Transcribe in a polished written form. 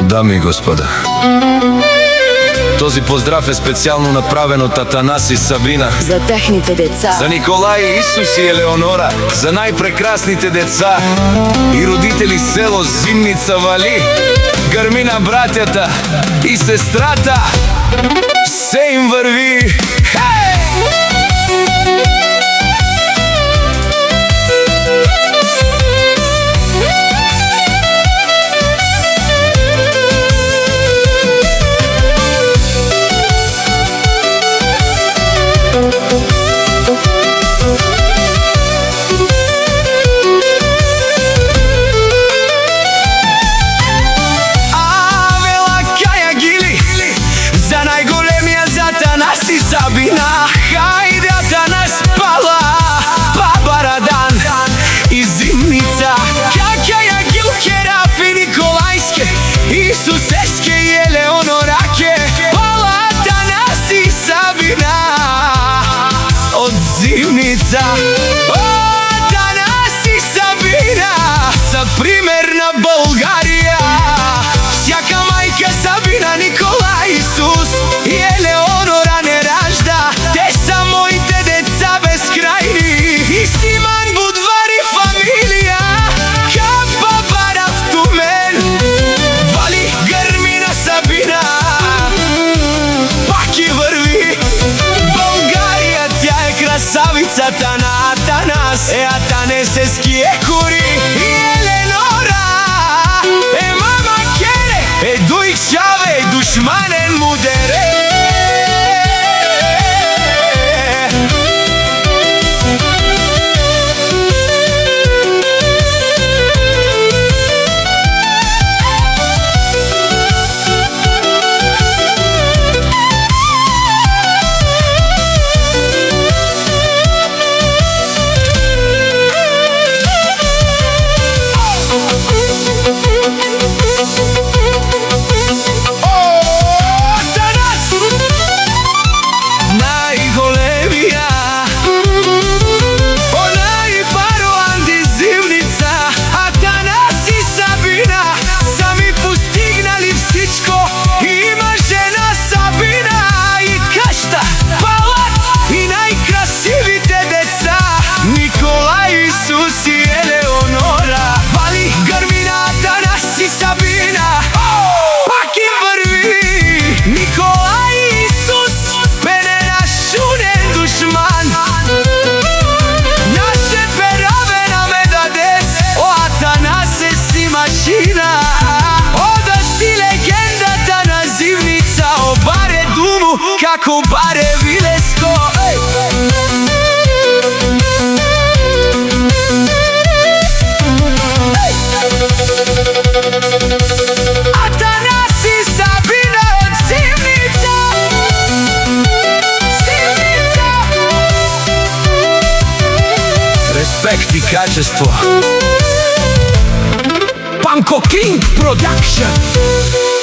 Дами и господа, този поздрав е специјално направен од Атанас и Сабина за техните деца, за Николај, Исус и Елеонора, за најпрекрасните деца и родители село Зимница Вали, Грмина братјата и сестрата. Се им врви. Сабина, хајде Атанас пала, баба Радан и Зимница, Каќа, Гилке, Рафи, Николајске, Исусеске и Елеонораке, пала Атанас и Сабина од Зимница. Атанас и Сабина за пример на Българија, всяка мајка Сабина, Николај, Исус и Елеонора не ражда, те са моите деца безкрајни. И Симан Будвари фамилија, Капа Барав Тумен, Вали, Грмина, Сабина, пак и врви. Българија, тя е красавицата на Атанас, е Атанесески е Кури и Еленора, е мама Кере, е Дуик Шаве, е душманен Мудере. Како баре Вилеско. Атанас и Сабина од Зимница. Респект и качество. Панко Кинг Продакшн.